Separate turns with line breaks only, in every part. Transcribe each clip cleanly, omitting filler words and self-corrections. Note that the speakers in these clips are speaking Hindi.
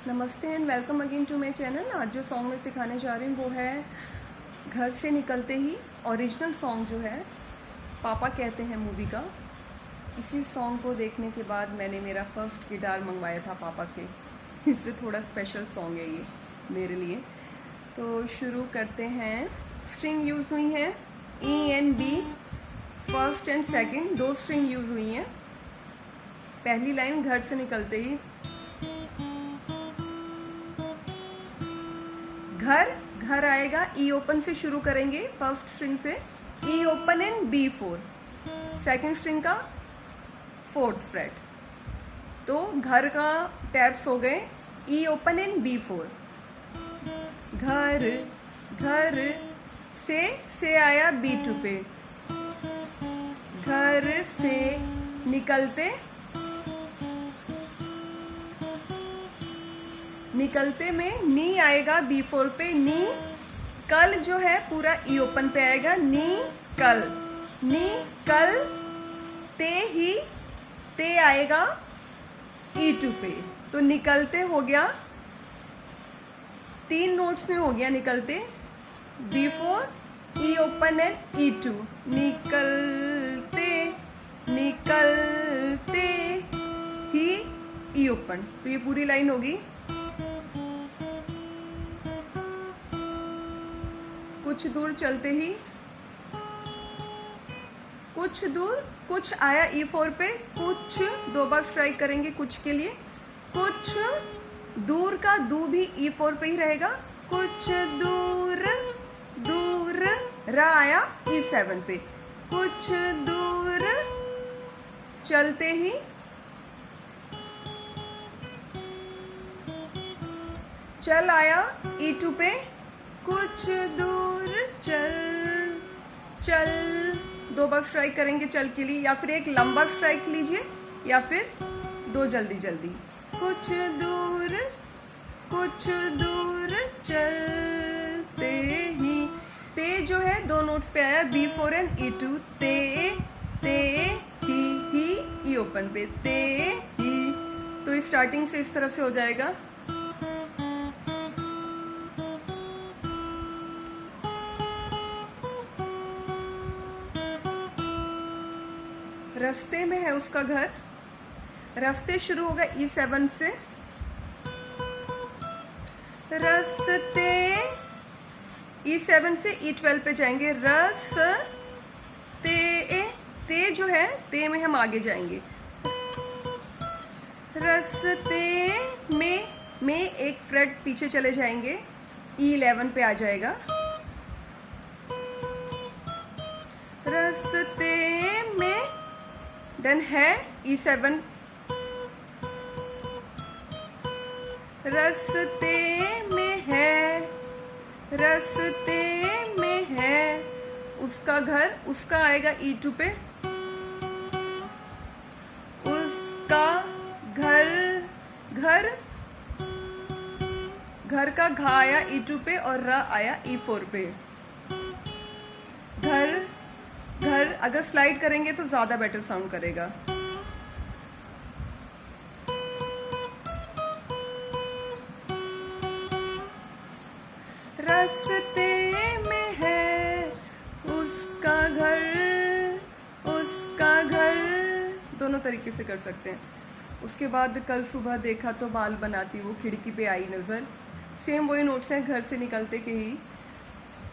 नमस्ते and welcome again to my channel. आज जो सॉन्ग मैं सिखाने जा रही हूँ वो है घर से निकलते ही। ओरिजिनल सॉन्ग जो है पापा कहते हैं मूवी का। इसी सॉन्ग को देखने के बाद मैंने मेरा फर्स्ट गिटार मंगवाया था पापा से, इसलिए थोड़ा स्पेशल सॉन्ग है ये मेरे लिए। तो शुरू करते हैं। स्ट्रिंग यूज़ हुई हैं E and B, first and second दो स्ट्रिंग यूज़ हुई हैं। पहली लाइन घर से निकलते ही, घर घर आएगा, ई ओपन से शुरू करेंगे फर्स्ट स्ट्रिंग से, E open in B four, second string का फोर्थ फ्रेट। तो घर का टैप्स हो गए E open in B four. घर घर से आया बी टू पे, घर से निकलते निकलते में नी आएगा बी फोर पे, नी कल जो है पूरा ई ओपन पे आएगा, नी कल ते आएगा ई टू पे। तो निकलते हो गया, तीन नोट्स में हो गया निकलते, B four E open and E two, निकलते ही ई ओपन। तो ये पूरी लाइन होगी। कुछ दूर चलते ही, कुछ दूर, कुछ आया ई फोर पे, कुछ दो बार स्ट्राइक करेंगे कुछ के लिए, कुछ दूर का दू भी ई फोर पे ही रहेगा, कुछ दूर दूर रा आया ई सेवन पे, कुछ दूर चलते ही, चल आया ई टू पे, कुछ दूर चल दो बार स्ट्राइक करेंगे चल के लिए, या फिर एक लंबा स्ट्राइक लीजिए या फिर दो जल्दी जल्दी। कुछ दूर चलते ही, ते जो है दो नोट्स पे आया B four and E two, ते ही ई ओपन पे, ते ही। तो स्टार्टिंग से इस तरह से हो जाएगा। रास्ते में है उसका घर, रास्ते शुरू होगा ई सेवन से, रास्ते ई सेवन से ई ट्वेल्व पे जाएंगे, ते जो है ते में हम आगे जाएंगे, रास्ते में एक फ्रेट पीछे चले जाएंगे, ई 11 पे आ जाएगा, रास्ते में देन है ई सेवन, रास्ते में है उसका घर, उसका आएगा ई टू पे, उसका घर का घा आया ई टू पे और र आया ई फोर पे। घर अगर स्लाइड करेंगे तो ज्यादा बेटर साउंड करेगा। रास्ते में है उसका घर दोनों तरीके से कर सकते हैं। उसके बाद कल सुबह देखा तो बाल बनाती वो खिड़की पे आई नजर, सेम वही नोट्स हैं घर से निकलते के ही।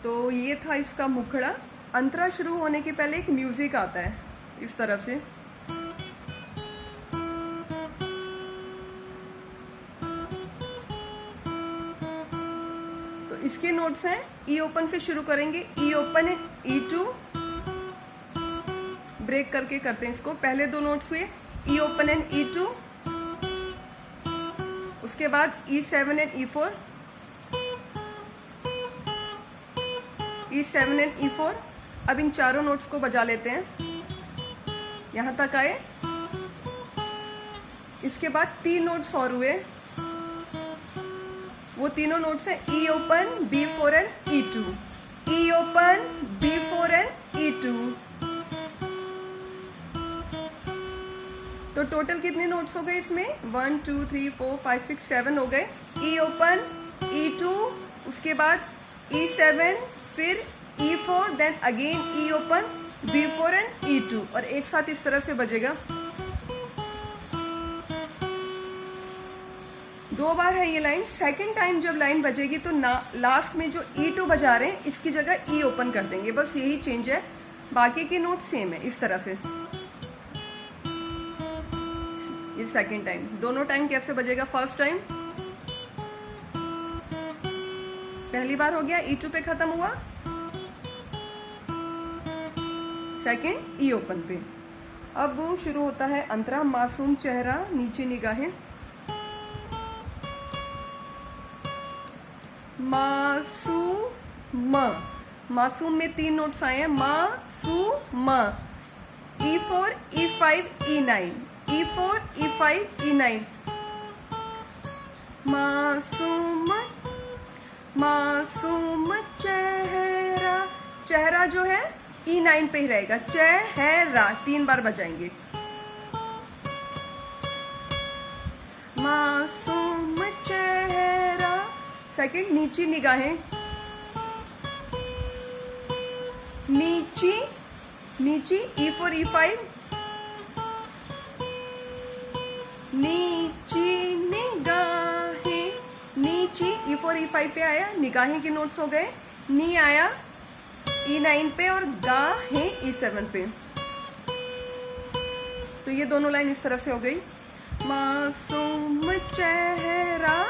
तो ये था इसका मुखड़ा। अंतरा शुरू होने के पहले एक म्यूजिक आता है इस तरह से। तो इसके नोट्स हैं ई ओपन से शुरू करेंगे, E open E two, break करके करते हैं इसको। पहले दो नोट्स हुए E open and E two, उसके बाद E seven and E four, E seven and E four. अब इन चारों नोट्स को बजा लेते हैं, यहां तक आए। इसके बाद तीन नोट्स और हुए, वो तीनों नोट्स हैं E open B four and E two, E open B four and E two. तो तो टोटल कितने नोट्स हो गए इसमें? 1 2 3 4 5 6 7 हो गए। ई ओपन, E2, उसके बाद E7, फिर E4, then again E open, B4 and E2, और एक साथ इस तरह से बजेगा। 2 बार है ये लाइन। सेकंड टाइम जब लाइन बजेगी तो लास्ट में जो E2 बजा रहे हैं इसकी जगह E ओपन कर देंगे, बस यही चेंज है, बाकी के नोट सेम है। इस तरह से ये सेकंड टाइम। दोनों टाइम कैसे बजेगा? फर्स्ट टाइम पहली बार हो गया, E2 पे खत्म हुआ, सेकंड ई ओपन पे। अब शुरू होता है अंतरा। मासूम चेहरा, नीचे निगाहें, मासूम, मासूम में 3 नोट्स आए हैं, मासूम, E4 E5 E9, E4 E5 E9, मासूम, मासूम चेहरा। चेहरा जो है E9 पे ही रहेगा, चेहरा 3 बार बजाएंगे। मासूम चेहरा। सेकंड नीची निगाहें, नीची, नीची E4 E5, नीची निगाहें, नीची E4 E5 पे आया, निगाहें के नोट्स हो गए। नी आया E9 पे और गा है E7 पे। तो ये दोनों लाइन इस तरह से हो गई। मासूम चेहरा,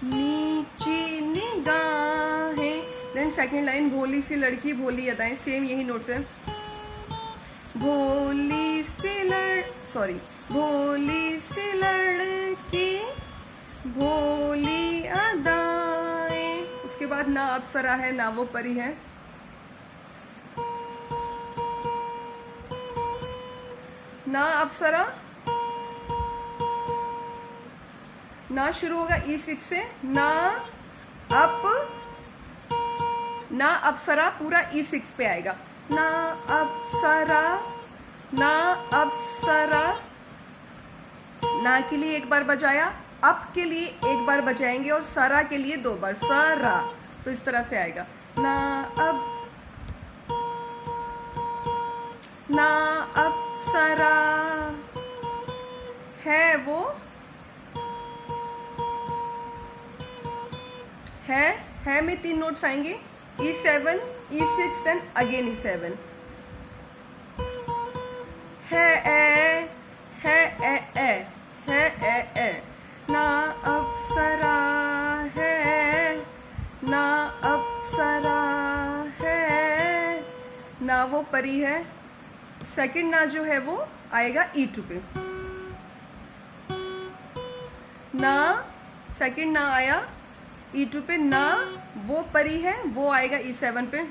नीची निगाहें। देन सेकंड लाइन, भोली सी लड़की, भोली अदाएं, सेम यही नोट्स है। भोली सी भोली सी लड़की, भोली अदाएं। उसके बाद ना अप्सरा है ना वो परी है। ना अप्सरा, ना शुरू होगा E6 से, ना अप्सरा पूरा E6 पे आएगा। ना अप्सरा, ना अप्सरा। ना के लिए 1 बार बजाया, अप के लिए 1 बार बजाएंगे और सरा के लिए 2 बार, सरा। तो इस तरह से आएगा। ना अप्सरा है वो, है में 3 नोट्स आएंगे, E7 E6 then again E7। है ना अप्सरा है, ना अप्सरा है, ना वो परी है। सेकंड ना जो है वो आएगा E2 पे। ना सेकंड ना आया E2 पे, ना वो परी है वो आएगा E7 पे।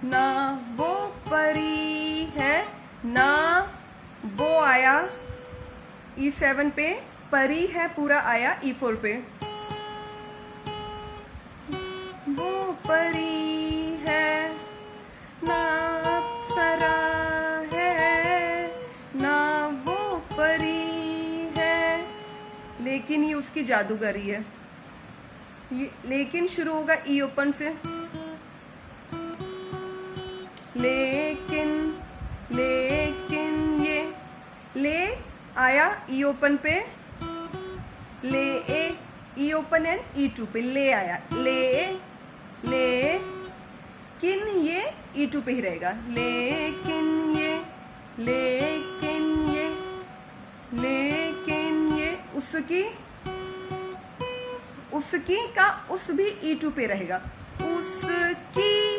ना वो परी है, ना वो आया E7 पे, परी है पूरा आया E4 पे। वो परी है, ना अप्सरा है, ना वो परी है, लेकिन ये उसकी जादूगरी है। ये लेकिन शुरू होगा ई ओपन से। लेकिन, लेकिन ये ले आया ई ओपन पे, ले ई ओपन एंड E2 पे ले आया, ले किन ये E2 पे ही रहेगा। लेकिन ये, लेकिन ये, लेकिन ये उसकी, उसकी का उस भी E2 पे रहेगा। उसकी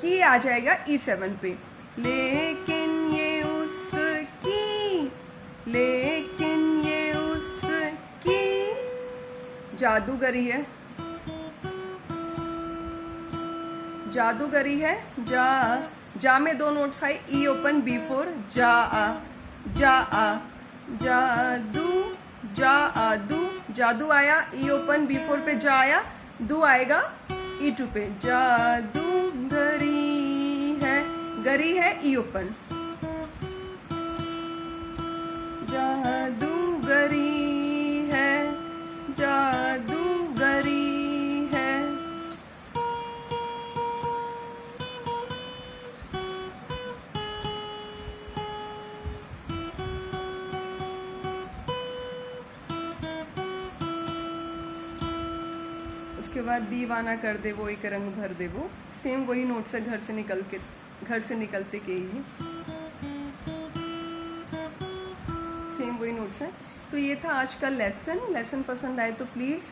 की आ जाएगा E7 पे। लेकिन ये उसकी, लेकिन ये उसकी जादूगरी है, जादूगरी है। जा में 2 नोट्स आए, ई ओपन B4, जादू, जादू आया ई ओपन B4 पे, जा आया, दू आएगा E2 पे। जादू गरी है ई ओपन। जादूगरी है, जादूगरी है। उसके बाद दीवाना कर दे वो एक रंग भर दे वो, सेम वही नोट से घर से निकलते के ही सेम वही नोट्स हैं। तो ये था आज का लेसन पसंद आए तो प्लीज़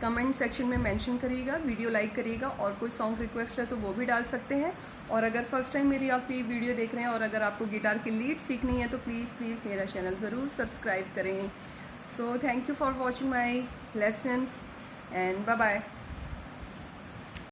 कमेंट सेक्शन में मेंशन करिएगा, वीडियो लाइक करिएगा, और कोई सॉन्ग रिक्वेस्ट है तो वो भी डाल सकते हैं। और अगर फर्स्ट टाइम मेरी आप ये वीडियो देख रहे हैं और अगर आपको गिटार की लीड सीखनी है तो प्लीज़ मेरा चैनल ज़रूर सब्सक्राइब करें। So thank you for watching my lesson and bye bye.